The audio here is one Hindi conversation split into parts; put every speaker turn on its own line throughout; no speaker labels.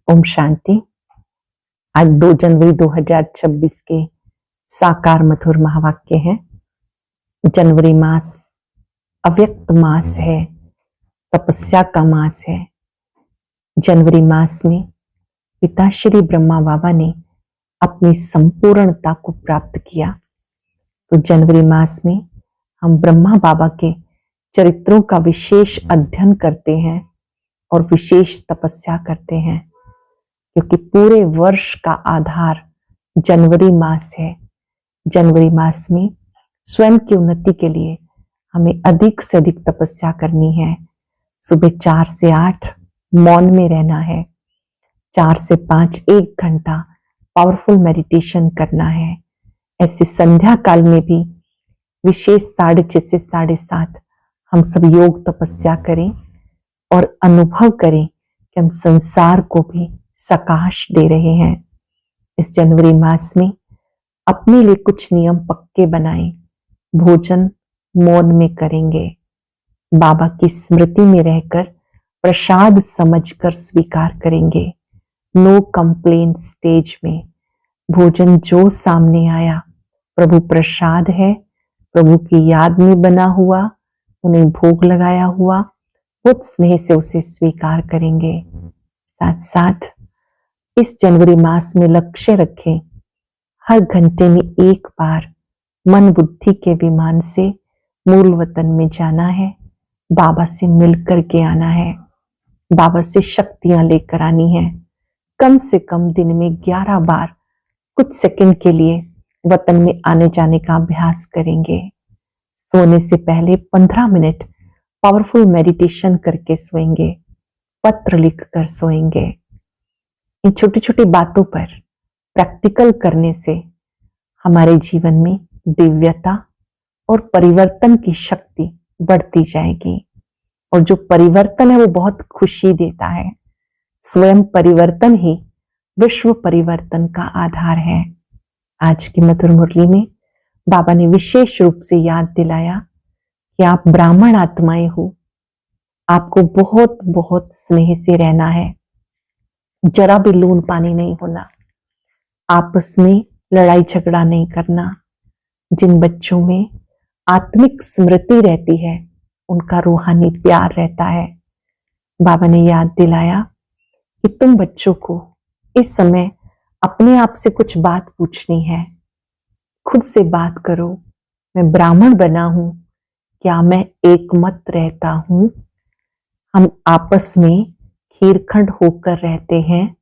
ओम शांति। आज 2 जनवरी 2026 के साकार मधुर महावाक्य हैं। जनवरी मास अव्यक्त मास है, तपस्या का मास है। जनवरी मास में पिता श्री ब्रह्मा बाबा ने अपनी संपूर्णता को प्राप्त किया। तो जनवरी मास में हम ब्रह्मा बाबा के चरित्रों का विशेष अध्ययन करते हैं और विशेष तपस्या करते हैं, क्योंकि पूरे वर्ष का आधार जनवरी मास है। जनवरी मास में स्वयं की उन्नति के लिए हमें अधिक से अधिक तपस्या करनी है। सुबह 4 से 8 मौन में रहना है, 4 से 5 1 घंटा पावरफुल मेडिटेशन करना है। ऐसे संध्या काल में भी विशेष 6:30 से 7:30 हम सब योग तपस्या करें और अनुभव करें कि हम संसार को भी सकाश दे रहे हैं। इस जनवरी मास में अपने लिए कुछ नियम पक्के बनाएं। भोजन मौन में करेंगे, बाबा की स्मृति में रहकर प्रसाद समझकर स्वीकार करेंगे। नो कंप्लेन स्टेज में भोजन जो सामने आया प्रभु प्रसाद है, प्रभु की याद में बना हुआ, उन्हें भोग लगाया हुआ, बहुत स्नेह से उसे स्वीकार करेंगे। साथ साथ इस जनवरी मास में लक्ष्य रखें, हर घंटे में एक बार मन बुद्धि के विमान से मूल वतन में जाना है, बाबा से मिलकर के आना है, बाबा से शक्तियां लेकर आनी है। कम से कम दिन में 11 बार कुछ सेकंड के लिए वतन में आने जाने का अभ्यास करेंगे। सोने से पहले 15 मिनट पावरफुल मेडिटेशन करके सोएंगे, पत्र लिखकर सोएंगे। इन छोटी छोटी बातों पर प्रैक्टिकल करने से हमारे जीवन में दिव्यता और परिवर्तन की शक्ति बढ़ती जाएगी। और जो परिवर्तन है वो बहुत खुशी देता है। स्वयं परिवर्तन ही विश्व परिवर्तन का आधार है। आज की मधुर मुरली में बाबा ने विशेष रूप से याद दिलाया कि आप ब्राह्मण आत्माएं हो, आपको बहुत बहुत स्नेह से रहना है, जरा भी लून पानी नहीं होना, आपस में लड़ाई झगड़ा नहीं करना। जिन बच्चों में आत्मिक स्मृति रहती है उनका रूहानी प्यार रहता है। बाबा ने याद दिलाया कि तुम बच्चों को इस समय अपने आप से कुछ बात पूछनी है। खुद से बात करो, मैं ब्राह्मण बना हूं, क्या मैं एकमत रहता हूं? हम आपस में खीरखंड होकर रहते हैं,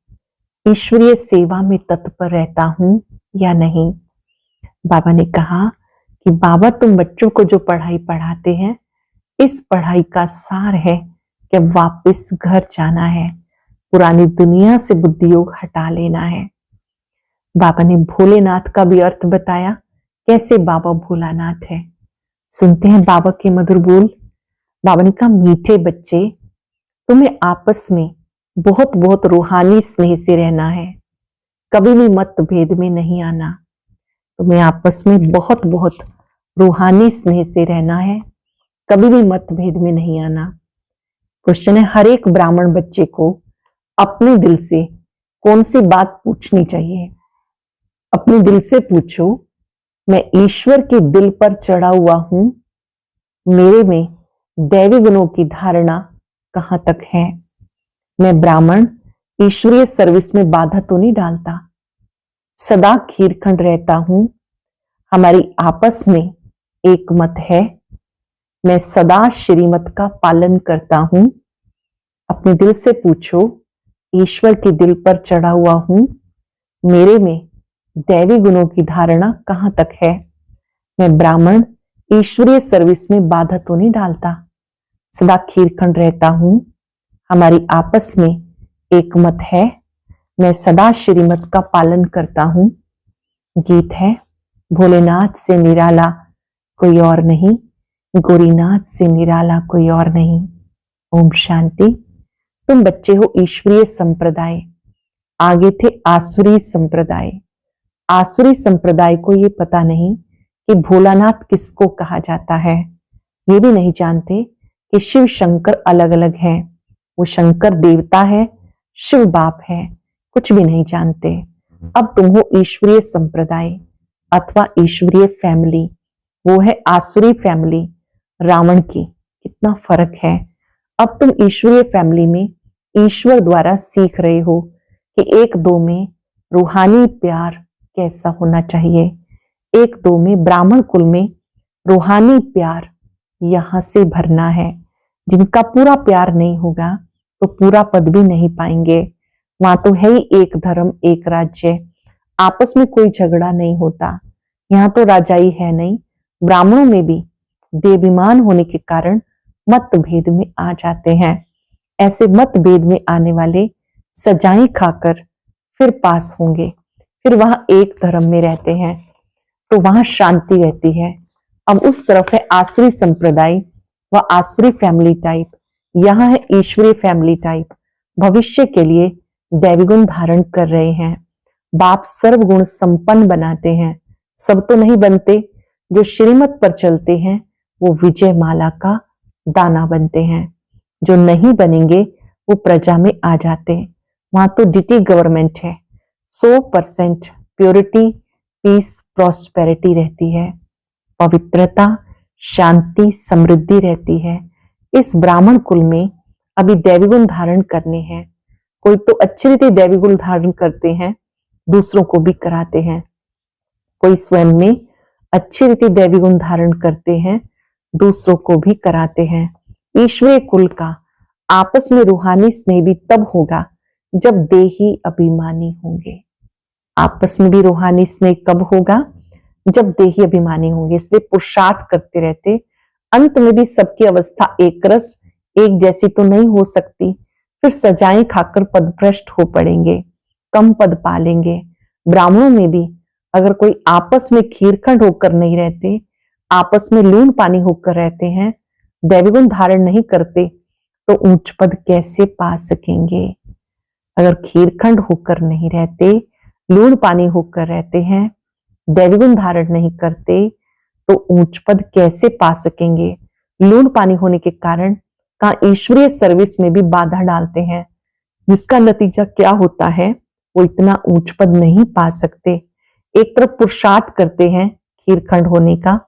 ईश्वरीय सेवा में तत्पर रहता हूं या नहीं? बाबा ने कहा कि बाबा तुम बच्चों को जो पढ़ाई पढ़ाते हैं, इस पढ़ाई का सार है कि वापस घर जाना है, पुरानी दुनिया से बुद्धि योग हटा लेना है। बाबा ने भोलेनाथ का भी अर्थ बताया, कैसे बाबा भोलानाथ है। सुनते हैं बाबा के मधुर बोल। बाबा ने कहा, मीठे बच्चे, तुम्हें आपस में बहुत बहुत रूहानी स्नेह से रहना है, कभी भी मतभेद में नहीं आना। तुम्हें आपस में बहुत बहुत रूहानी स्नेह से रहना है, कभी भी मतभेद में नहीं आना। क्वेश्चन है, हर एक ब्राह्मण बच्चे को अपने दिल से कौन सी बात पूछनी चाहिए? अपने दिल से पूछो, मैं ईश्वर के दिल पर चढ़ा हुआ हूं, मेरे में दैवी गुणों की धारणा कहां तक है? मैं ब्राह्मण ईश्वरीय सर्विस में बाधा तो नहीं डालता, सदा खीरखंड रहता हूं, हमारी आपस में एक मत है, मैं सदा श्रीमत का पालन करता हूं। अपने दिल से पूछो, ईश्वर के दिल पर चढ़ा हुआ हूं, मेरे में दैवी गुणों की धारणा कहां तक है? मैं ब्राह्मण ईश्वरीय सर्विस में बाधा तो नहीं डालता, सदा खीरखंड रहता हूं, हमारी आपस में एक मत है, मैं सदा श्रीमत का पालन करता हूं। गीत है, भोलेनाथ से निराला कोई और नहीं, गौरीनाथ से निराला कोई और नहीं। ओम शांति। तुम बच्चे हो ईश्वरीय संप्रदाय, आगे थे आसुरी संप्रदाय। आसुरी संप्रदाय को ये पता नहीं कि भोलानाथ किसको कहा जाता है, ये भी नहीं जानते कि शिव शंकर अलग अलग हैं। वो शंकर देवता है, शिव बाप है, कुछ भी नहीं जानते। अब तुम हो ईश्वरीय संप्रदाय अथवा ईश्वरीय फैमिली, वो है आसुरी फैमिली रावण की। कितना फर्क है। अब तुम ईश्वरीय फैमिली में ईश्वर द्वारा सीख रहे हो कि एक दो में रूहानी प्यार कैसा होना चाहिए, एक दो में ब्राह्मण कुल में रूहानी प्यार यहां से भरना है। जिनका पूरा प्यार नहीं होगा तो पूरा पद भी नहीं पाएंगे। वहां तो है ही एक धर्म एक राज्य, आपस में कोई झगड़ा नहीं होता। यहाँ तो राजाई है नहीं। ब्राह्मणों में भी देवीमान होने के कारण मतभेद में आ जाते हैं। ऐसे मतभेद में आने वाले सजाएं खाकर फिर पास होंगे, फिर वहां एक धर्म में रहते हैं तो वहां शांति रहती है। अब उस तरफ है आसुरी संप्रदाय व आसुरी फैमिली टाइप, यहाँ है ईश्वरीय फैमिली टाइप। भविष्य के लिए दैविगुण धारण कर रहे हैं। बाप सर्वगुण संपन्न बनाते हैं। सब तो नहीं बनते, जो श्रीमत पर चलते हैं वो विजय माला का दाना बनते हैं। जो नहीं बनेंगे वो प्रजा में आ जाते हैं। वहां तो डिटी गवर्नमेंट है, 100% प्योरिटी, पीस, प्रॉस्पेरिटी रहती है। पवित्रता, शांति, समृद्धि रहती है। इस ब्राह्मण कुल में अभी दैविगुण धारण करने हैं। कोई तो अच्छी रीति दैविगुण धारण करते हैं, दूसरों को भी कराते हैं। कोई स्वयं में अच्छी रीति दैविगुण धारण करते हैं, दूसरों को भी कराते हैं। ईश्वरीय कुल का आपस में रूहानी स्नेह भी तब होगा जब देही अभिमानी होंगे। आपस में भी रूहानी स्नेह कब होगा? जब देही अभिमानी होंगे। इसलिए पुरुषार्थ करते रहते। अंत में भी सबकी अवस्था एक रस एक जैसी तो नहीं हो सकती। फिर सजाएं खाकर पदभ्रष्ट हो पड़ेंगे, कम पद पालेंगे। ब्राह्मणों में भी अगर कोई आपस में खीरखंड होकर नहीं रहते, आपस में लून पानी होकर रहते हैं, दैविगुण धारण नहीं करते, तो ऊंच पद कैसे पा सकेंगे? अगर खीरखंड होकर नहीं रहते, लूण पानी होकर रहते हैं, दैविगुण धारण नहीं करते, तो ऊंच पद कैसे पा सकेंगे? लूण पानी होने के कारण का ईश्वरीय सर्विस में भी बाधा डालते हैं, जिसका नतीजा क्या होता है? वो इतना ऊंच पद नहीं पा सकते। एक तरफ पुरुषार्थ करते हैं खीरखंड होने का,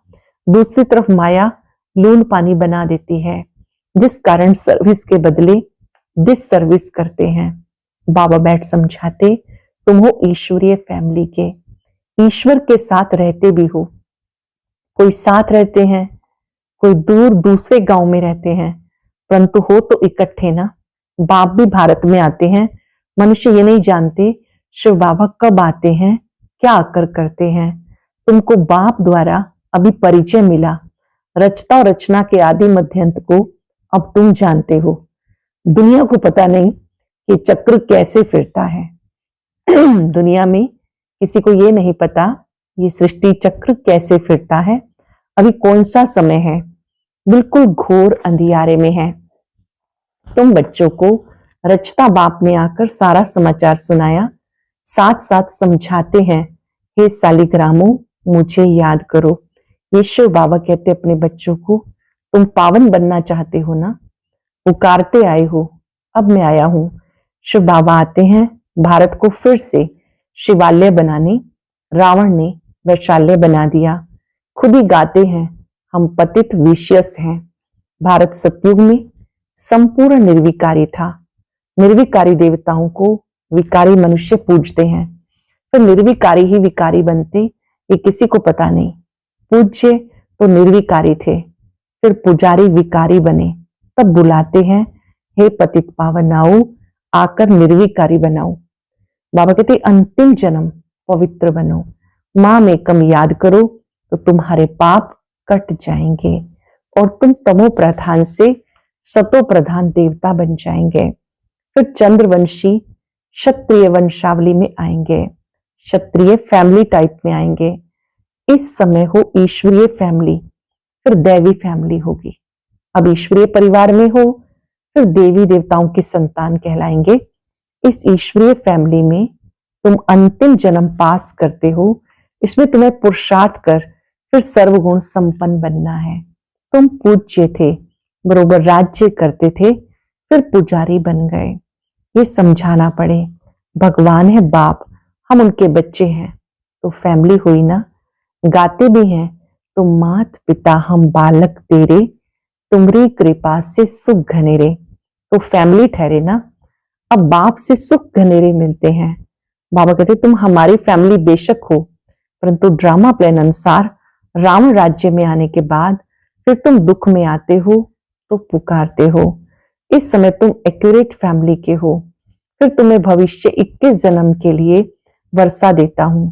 दूसरी तरफ माया लूण पानी बना देती है, जिस कारण सर्विस के बदले डिस सर्विस करते हैं। बाबा बैठ समझाते, तुम हो ईश्वरीय फैमिली के, ईश्वर के साथ रहते भी हो। कोई साथ रहते हैं, कोई दूर दूसरे गांव में रहते हैं, परंतु हो तो इकट्ठे ना। बाप भी भारत में आते हैं। मनुष्य ये नहीं जानते शिव बाबा कब आते हैं, क्या आकर करते हैं। तुमको बाप द्वारा अभी परिचय मिला। रचता और रचना के आदि मध्यंत को अब तुम जानते हो। दुनिया को पता नहीं कि चक्र कैसे फिरता है। दुनिया में किसी को ये नहीं पता ये सृष्टि चक्र कैसे फिरता है। अभी कौन सा समय है? बिल्कुल घोर अंधियारे में है। तुम बच्चों को रचता बाप ने आकर सारा समाचार सुनाया, साथ साथ समझाते हैं, हे सालिग्रामों मुझे याद करो। ये शिव बाबा कहते अपने बच्चों को, तुम पावन बनना चाहते हो ना, पुकारते आए हो, अब मैं आया हूं। शिव बाबा आते हैं भारत को फिर से शिवालय बनाने। रावण ने वैशाल्य बना दिया। खुद ही गाते हैं, हम पतित विषयस हैं। भारत सतयुग में संपूर्ण निर्विकारी था। निर्विकारी देवताओं को विकारी मनुष्य पूजते हैं, फिर निर्विकारी ही विकारी बनते, ये किसी को पता नहीं। पूज्य तो निर्विकारी थे, फिर पुजारी विकारी बने, तब बुलाते हैं, हे पतित पावन आओ, आकर निर्विकारी बनाओ। बाबा कहते अंतिम जन्म पवित्र बनो, मां में कम याद करो तो तुम्हारे पाप कट जाएंगे और तुम तमो प्रधान से सतो प्रधान देवता बन जाएंगे। फिर चंद्रवंशी क्षत्रिय वंशावली में आएंगे, क्षत्रिय फैमिली टाइप में आएंगे। इस समय हो ईश्वरीय फैमिली, फिर दैवी फैमिली होगी। अब ईश्वरीय परिवार में हो, फिर देवी देवताओं की संतान कहलाएंगे। इस ईश्वरीय फैमिली में तुम अंतिम जन्म पास करते हो। इसमें तुम्हें पुरुषार्थ कर फिर सर्वगुण संपन्न बनना है। तुम पूज्य थे, बरोबर राज्य करते थे, फिर पुजारी बन गए। ये समझाना पड़े। भगवान है बाप, हम उनके बच्चे हैं, तो फैमिली हुई ना। गाते भी हैं तो मात पिता हम बालक तेरे, तुमरी कृपा से सुख घनेरे, तो फैमिली ठहरे ना। अब बाप से सुख घनेरे मिलते हैं। बाबा कहते तुम हमारी फैमिली बेशक हो, परंतु ड्रामा प्लान अनुसार रावण राज्य में आने के बाद फिर तुम दुख में आते हो तो पुकारते हो। इस समय तुम एक्यूरेट फैमिली के हो। फिर तुम्हें भविष्य 21 जन्म के लिए वर्षा देता हूं।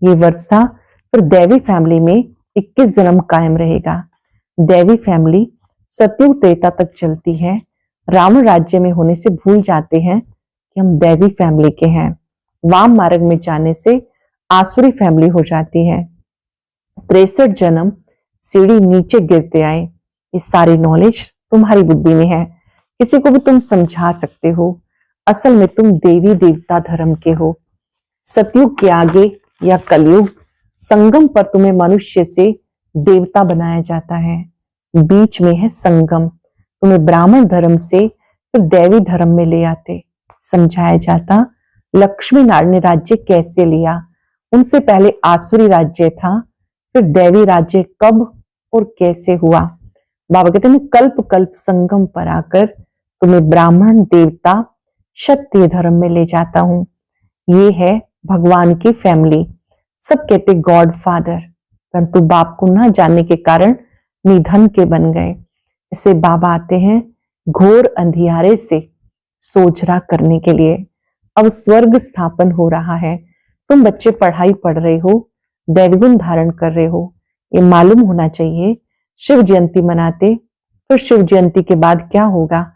ये वर्षा फिर दैवी फैमिली में 21 जन्म कायम रहेगा। दैवी फैमिली सतयुग त्रेता तक चलती है। रावण राज्य में होने से भूल जाते हैं कि हम दैवी फैमिली के हैं। वाम मार्ग में जाने से आसुरी फैमिली हो जाती है। 63 जन्म सीढ़ी नीचे गिरते आए। ये सारी नॉलेज तुम्हारी बुद्धि में है। किसी को भी तुम समझा सकते हो। असल में तुम देवी देवता धर्म के हो। सतयुग के आगे या कलयुग संगम पर तुम्हें मनुष्य से देवता बनाया जाता है। बीच में है संगम। तुम्हें ब्राह्मण धर्म से फिर दैवी धर्म में ले आते। समझाया जाता लक्ष्मी नारायण ने राज्य कैसे लिया। उनसे पहले आसुरी राज्य था, फिर दैवी राज्य कब और कैसे हुआ। बाबा कहते हैं कल्प कल्प संगम पर आकर तुम्हें ब्राह्मण देवता क्षत्रिय धर्म में ले जाता हूं। ये है भगवान की फैमिली। सब कहते गॉड फादर, परंतु बाप को ना जानने के कारण निधन के बन गए। इसे बाबा आते हैं घोर अंधियारे से सोझरा करने के लिए। अब स्वर्ग स्थापन हो रहा है। तुम बच्चे पढ़ाई पढ़ रहे हो, दैवगुण धारण कर रहे हो, ये मालूम होना चाहिए। शिव जयंती मनाते, फिर शिव जयंती के बाद क्या होगा,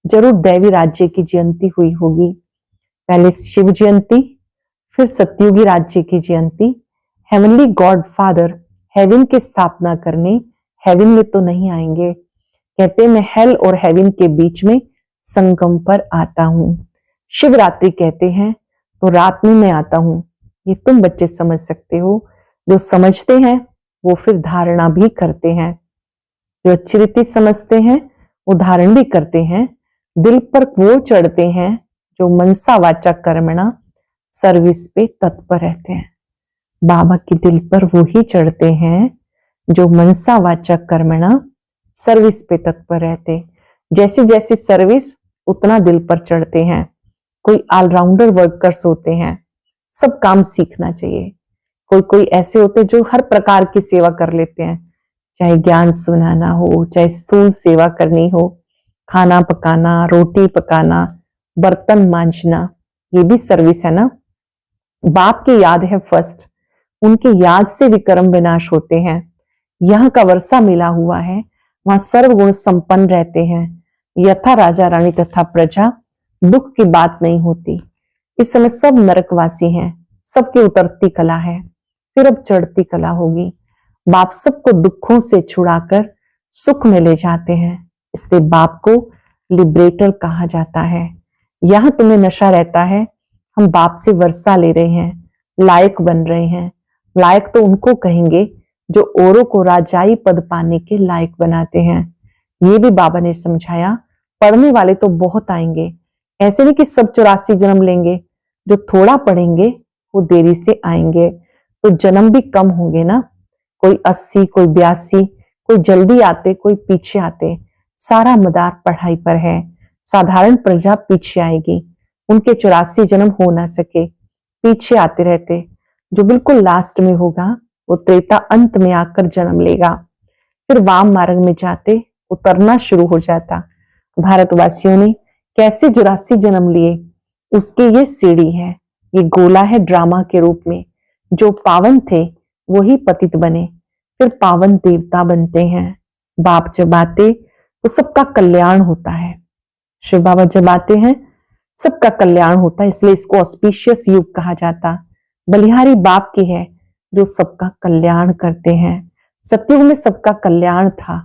जरूर दैवी राज्य की जयंती हुई होगी। पहले शिव जयंती, फिर सतयुगी राज्य की जयंती। हेवनली गॉड फादर हेवन की स्थापना करने हेवन में तो नहीं आएंगे। कहते मैं हेल और हेवन के बीच में संगम पर आता हूं। शिवरात्रि कहते हैं तो रात में मैं आता हूं। ये तुम बच्चे समझ सकते हो। जो समझते हैं वो फिर धारणा भी करते हैं। जो अच्छी रीति समझते हैं वो धारण भी करते हैं। दिल पर वो चढ़ते हैं जो मनसा वाचा कर्मणा सर्विस पे तत्पर रहते हैं। बाबा के दिल पर वो ही चढ़ते हैं जो मनसा वाचा कर्मणा सर्विस पे तत्पर रहते। जैसे जैसे सर्विस उतना दिल पर चढ़ते हैं। कोई ऑलराउंडर वर्कर्स होते हैं, सब काम सीखना चाहिए। कोई कोई ऐसे होते जो हर प्रकार की सेवा कर लेते हैं, चाहे ज्ञान सुनाना हो, चाहे स्थूल सेवा करनी हो, खाना पकाना, रोटी पकाना, बर्तन मांजना, ये भी सर्विस है ना। बाप की याद है फर्स्ट, उनकी याद से विक्रम विनाश होते हैं। यहाँ का वर्षा मिला हुआ है, वहां सर्वगुण संपन्न रहते हैं। यथा राजा रानी तथा प्रजा, दुख की बात नहीं होती। इस समय सब नरकवासी हैं, सबकी उतरती कला है, फिर अब चढ़ती कला होगी। बाप सबको दुखों से छुड़ाकर सुख में ले जाते हैं, इसलिए बाप को लिबरेटर कहा जाता है। यहां तुम्हें नशा रहता है, हम बाप से वर्षा ले रहे हैं, लायक बन रहे हैं। लायक तो उनको कहेंगे जो औरों को राजाई पद पाने के लायक बनाते हैं। ये भी बाबा ने समझाया। पढ़ने वाले तो बहुत आएंगे, ऐसे नहीं कि सब 84 जन्म लेंगे। जो थोड़ा पढ़ेंगे वो देरी से आएंगे, तो जन्म भी कम होंगे ना। कोई 80, कोई 82, कोई जल्दी आते, कोई पीछे आते। सारा मदार पढ़ाई पर है। साधारण प्रजा पीछे आएगी, उनके 84 जन्म हो ना सके, पीछे आते रहते। जो बिल्कुल लास्ट में होगा वो त्रेता अंत में आकर जन्म लेगा। फिर वाम मार्ग में जाते उतरना शुरू हो जाता। भारतवासियों ने कैसे 84 जन्म लिए, उसकी ये सीढ़ी है। ये गोला है ड्रामा के रूप में। जो पावन थे वही पतित बने, फिर पावन देवता बनते हैं। बाप जब आते तो सबका कल्याण होता है। शिव बाबा जब आते हैं सबका कल्याण होता है, इसलिए इसको ऑस्पिशियस युग कहा जाता। बलिहारी बाप की है जो सबका कल्याण करते हैं। सतयुग में सबका कल्याण था,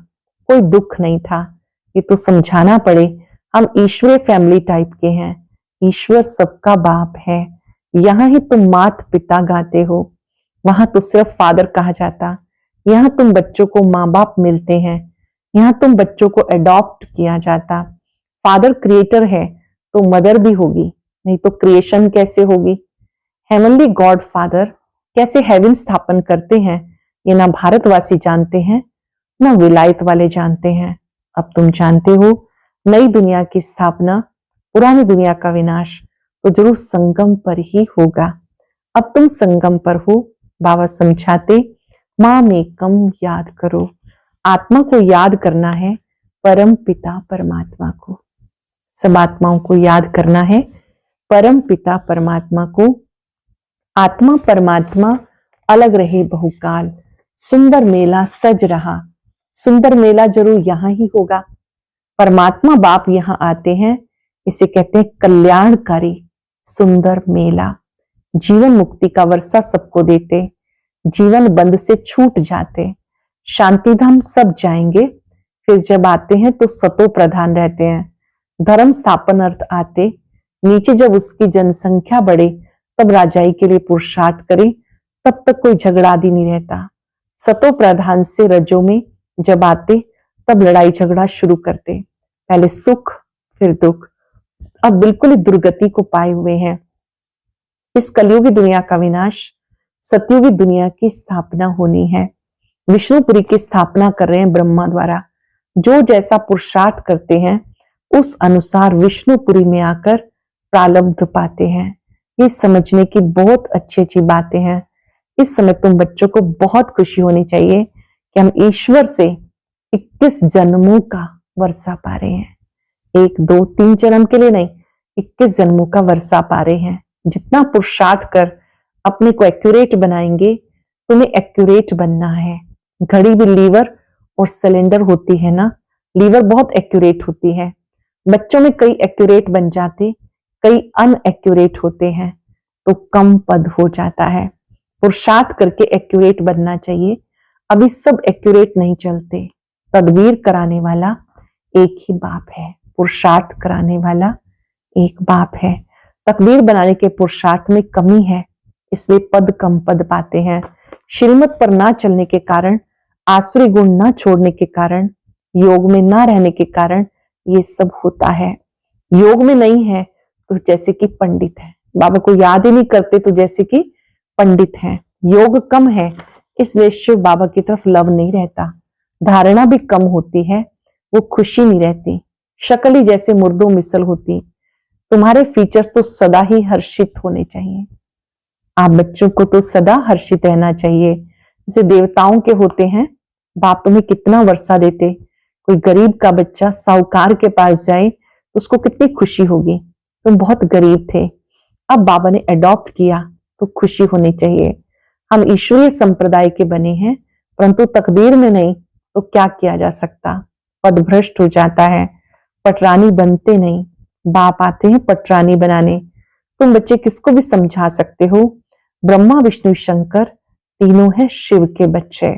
कोई दुख नहीं था। ये तो समझाना पड़े, हम ईश्वरीय फैमिली टाइप के हैं। ईश्वर सबका बाप है। यहाँ ही तुम मात पिता गाते हो, वहां तो सिर्फ फादर कहा जाता। यहाँ तुम बच्चों को माँ बाप मिलते हैं, यहाँ तुम बच्चों को एडॉप्ट किया जाता। फादर क्रिएटर है, तो मदर भी होगी, नहीं तो क्रिएशन कैसे होगी। हेवनली गॉड फादर कैसे हेवन स्थापन करते हैं ये ना भारतवासी जानते हैं ना विलायत वाले जानते हैं। अब तुम जानते हो नई दुनिया की स्थापना, पुरानी दुनिया का विनाश तो जरूर संगम पर ही होगा। अब तुम संगम पर हो। बाबा समझाते माम एकम याद करो। आत्मा को याद करना है, परम पिता परमात्मा को। सब आत्माओं को याद करना है, परम पिता परमात्मा को। आत्मा परमात्मा अलग रहे बहुकाल। सुंदर मेला सज रहा, सुंदर मेला जरूर यहां ही होगा। परमात्मा बाप यहां आते हैं, इसे कहते हैं कल्याणकारी सुंदर मेला। जीवन मुक्ति का वर्षा सबको देते, जीवन बंद से छूट जाते। शांति धाम सब जाएंगे, फिर जब आते हैं तो सतो प्रधान रहते हैं। धर्म स्थापन अर्थ आते, नीचे जब उसकी जनसंख्या बढ़े तब राजाई के लिए पुरुषार्थ करे, तब तक कोई झगड़ा आदि नहीं रहता। सतो प्रधान से रजो में जब आते तब लड़ाई झगड़ा शुरू करते, पहले सुख फिर दुख। अब बिल्कुल ही दुर्गति को पाए हुए हैं। इस कलयुगी दुनिया का विनाश, सतयुगी दुनिया की स्थापना होनी है। विष्णुपुरी की स्थापना कर रहे हैं ब्रह्मा द्वारा। जो जैसा पुरुषार्थ करते हैं उस अनुसार विष्णुपुरी में आकर प्रारब्ध पाते हैं। ये समझने की बहुत अच्छी अच्छी बातें हैं। इस समय तुम बच्चों को बहुत खुशी होनी चाहिए कि हम ईश्वर से 21 जन्मों का वर्षा पा रहे हैं। 1 2 3 जन्म के लिए नहीं, 21 जन्मों का वर्षा पा रहे हैं। जितना पुरुषार्थ कर अपने को एक्यूरेट बनाएंगे, तुम्हें एक्यूरेट बनना है। घड़ी भी लीवर और सिलेंडर होती है ना, लीवर बहुत एक्यूरेट होती है। बच्चों में कई एक्यूरेट बन जाते, कई अनएक्यूरेट होते हैं, तो कम पद हो जाता है। पुरुषार्थ करके एक्यूरेट बनना चाहिए। अभी सब एक्यूरेट नहीं चलते। तदबीर कराने वाला एक ही बाप है, पुरुषार्थ कराने वाला एक बाप है। तकदीर बनाने के पुरुषार्थ में कमी है, इसलिए पद कम पद पाते हैं। श्रीमत पर ना चलने के कारण, आसुरी गुण ना छोड़ने के कारण, योग में ना रहने के कारण ये सब होता है। योग में नहीं है तो जैसे कि पंडित है, बाबा को याद ही नहीं करते तो जैसे कि पंडित हैं। योग कम है इसलिए शिव बाबा की तरफ लव नहीं रहता। धारणा भी कम होती है, वो खुशी नहीं रहती। शक्ल ही जैसे मुर्दों मिसल होती। तुम्हारे फीचर्स तो सदा ही हर्षित होने चाहिए। आप बच्चों को तो सदा हर्षित रहना चाहिए, जैसे देवताओं के होते हैं। बाप तुम्हें कितना वर्षा देते। कोई गरीब का बच्चा साहूकार के पास जाए तो उसको कितनी खुशी होगी। तुम बहुत गरीब थे, अब बाबा ने अडॉप्ट किया तो खुशी होनी चाहिए। हम ईश्वरीय संप्रदाय के बने हैं, परंतु तकदीर में नहीं तो क्या किया जा सकता। पद भ्रष्ट हो जाता है, पटरानी बनते नहीं। बाप आते हैं पटरानी बनाने। तुम बच्चे किसको भी समझा सकते हो। ब्रह्मा विष्णु शंकर तीनों हैं शिव के बच्चे।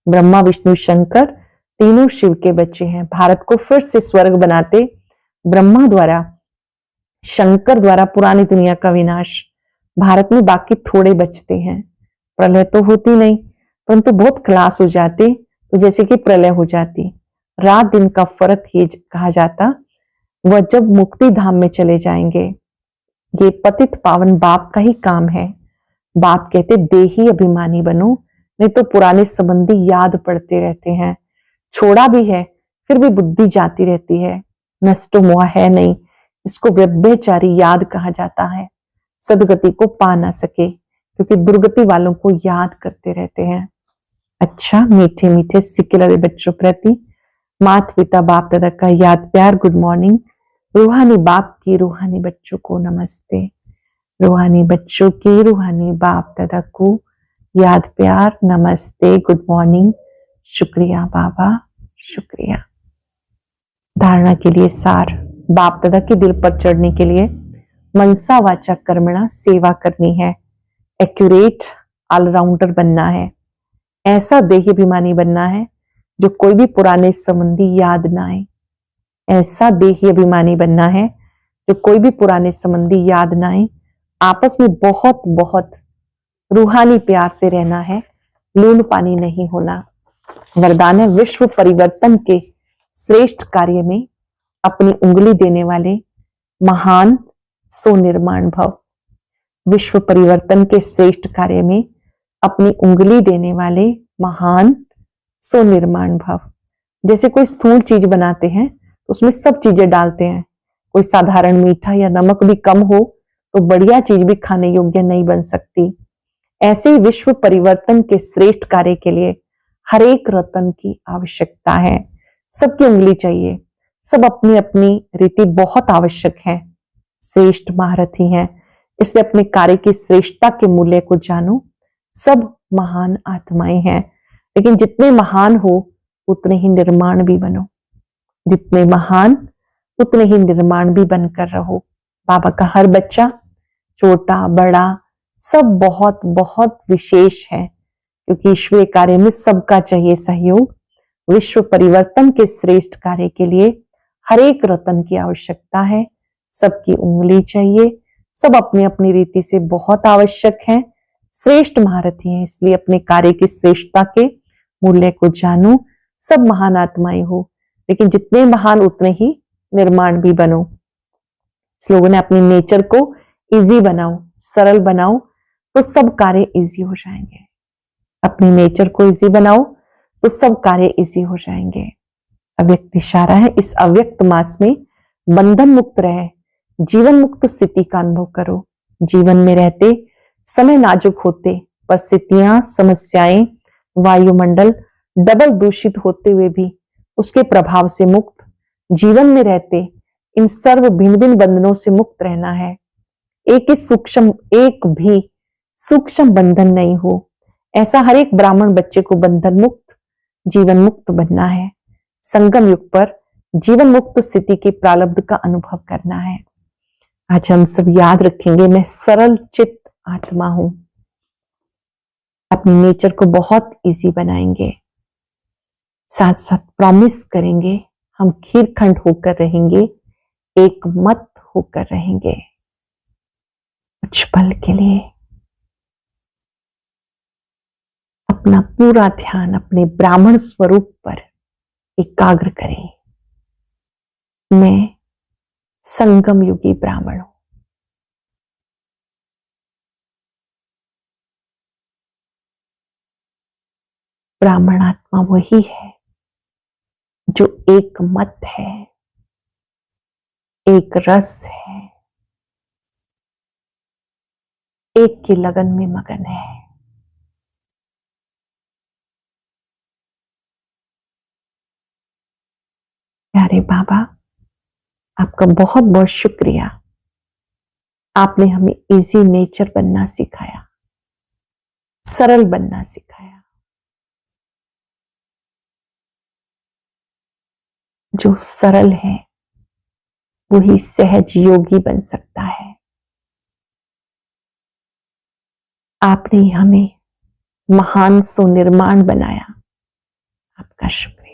ब्रह्मा विष्णु शंकर तीनों शिव के बच्चे हैं। भारत को फिर से स्वर्ग बनाते ब्रह्मा द्वारा, शंकर द्वारा पुरानी दुनिया का विनाश। भारत में बाकी थोड़े बचते हैं। प्रलय तो होती नहीं, परंतु बहुत क्लास हो जाती तो जैसे कि प्रलय हो जाती। रात दिन का फर्क ये कहा जाता, वह जब मुक्ति धाम में चले जाएंगे। ये पतित पावन बाप का ही काम है। बाप कहते देही अभिमानी बनो, नहीं तो पुराने संबंधी याद पड़ते रहते हैं। छोड़ा भी है फिर भी बुद्धि जाती रहती है। नष्ट मोह है नहीं, इसको व्यभिचारी याद कहा जाता है। सदगति को पा ना सके क्योंकि दुर्गति वालों को याद करते रहते हैं। अच्छा, मीठे मीठे सिक्के बच्चों प्रति माता पिता बाप दादा का याद प्यार गुड मॉर्निंग। रूहानी बाप की रूहानी बच्चों को नमस्ते। रूहानी बच्चों की रूहानी बाप दादा को याद प्यार नमस्ते गुड मॉर्निंग। शुक्रिया बाबा, शुक्रिया। धारणा के लिए सार, बाप दादा के दिल पर चढ़ने के लिए मनसा वाचा कर्मणा सेवा करनी है। एक्यूरेट ऑलराउंडर बनना है। ऐसा देही अभिमानी बनना है जो कोई भी पुराने संबंधी याद ना आए। ऐसा देही अभिमानी बनना है जो कोई भी पुराने संबंधी याद ना आए। आपस में बहुत बहुत रूहानी प्यार से रहना है, लून पानी नहीं होना। वरदान है विश्व परिवर्तन के श्रेष्ठ कार्य में अपनी उंगली देने वाले महान सो निर्माण भव। विश्व परिवर्तन के श्रेष्ठ कार्य में अपनी उंगली देने वाले महान सो निर्माण भव। जैसे कोई स्थूल चीज बनाते हैं उसमें सब चीजें डालते हैं, कोई साधारण मीठा या नमक भी कम हो तो बढ़िया चीज भी खाने योग्य नहीं बन सकती। ऐसे ही विश्व परिवर्तन के श्रेष्ठ कार्य के लिए हर एक रत्न की आवश्यकता है। सबकी उंगली चाहिए, सब अपनी अपनी रीति बहुत आवश्यक है, श्रेष्ठ महारथी हैं, इसलिए अपने कार्य की श्रेष्ठता के मूल्य को जानो। सब महान आत्माएं हैं, लेकिन जितने महान हो उतने ही निर्माण भी बनो, जितने महान उतने ही निर्माण भी बनकर रहो। बाबा का हर बच्चा छोटा बड़ा सब बहुत बहुत विशेष है, क्योंकि ईश्वरीय कार्य में सबका चाहिए सहयोग। विश्व परिवर्तन के श्रेष्ठ कार्य के लिए हर एक रत्न की आवश्यकता है, सबकी उंगली चाहिए, सब अपनी अपनी रीति से बहुत आवश्यक है, श्रेष्ठ महारथी हैं, इसलिए अपने कार्य की श्रेष्ठता के मूल्य को जानो। सब महान आत्माएं हो, लेकिन जितने महान उतने ही निर्माण भी बनो। इस लोगों ने अपनी नेचर को इजी बनाओ, सरल बनाओ, तो सब कार्य इजी हो जाएंगे। अपनी नेचर को इजी बनाओ तो सब कार्य इजी हो जाएंगे। अव्यक्त इशारा है, इस अव्यक्त मास में बंधन मुक्त रहे, जीवन मुक्त स्थिति का अनुभव करो। जीवन में रहते समय नाजुक होते, परिस्थितियां समस्याएं वायुमंडल डबल दूषित होते हुए भी उसके प्रभाव से मुक्त, जीवन में रहते इन सर्व भिन्न भिन्न बंधनों से मुक्त रहना है। एक भी सूक्ष्म बंधन नहीं हो, ऐसा हर एक ब्राह्मण बच्चे को बंधन मुक्त जीवन मुक्त बनना है। संगम युग पर जीवन मुक्त स्थिति के प्रारब्ध का अनुभव करना है। आज हम सब याद रखेंगे, मैं सरल चित्त आत्मा हूं। अपने नेचर को बहुत इजी बनाएंगे, साथ साथ प्रॉमिस करेंगे हम खीरखंड होकर रहेंगे, एक मत होकर रहेंगे कुछ पल के लिए। अपना पूरा ध्यान अपने ब्राह्मण स्वरूप पर एकाग्र करें। मैं संगम युगी ब्राह्मण हूं। ब्राह्मण आत्मा वही है जो एक मत है, एक रस है, एक की लगन में मगन है। प्यारे बाबा, आपका बहुत बहुत शुक्रिया। आपने हमें इजी नेचर बनना सिखाया, सरल बनना सिखाया। जो सरल है वही सहज योगी बन सकता है। आपने हमें महान सो निर्माण बनाया, आपका शुक्रिया।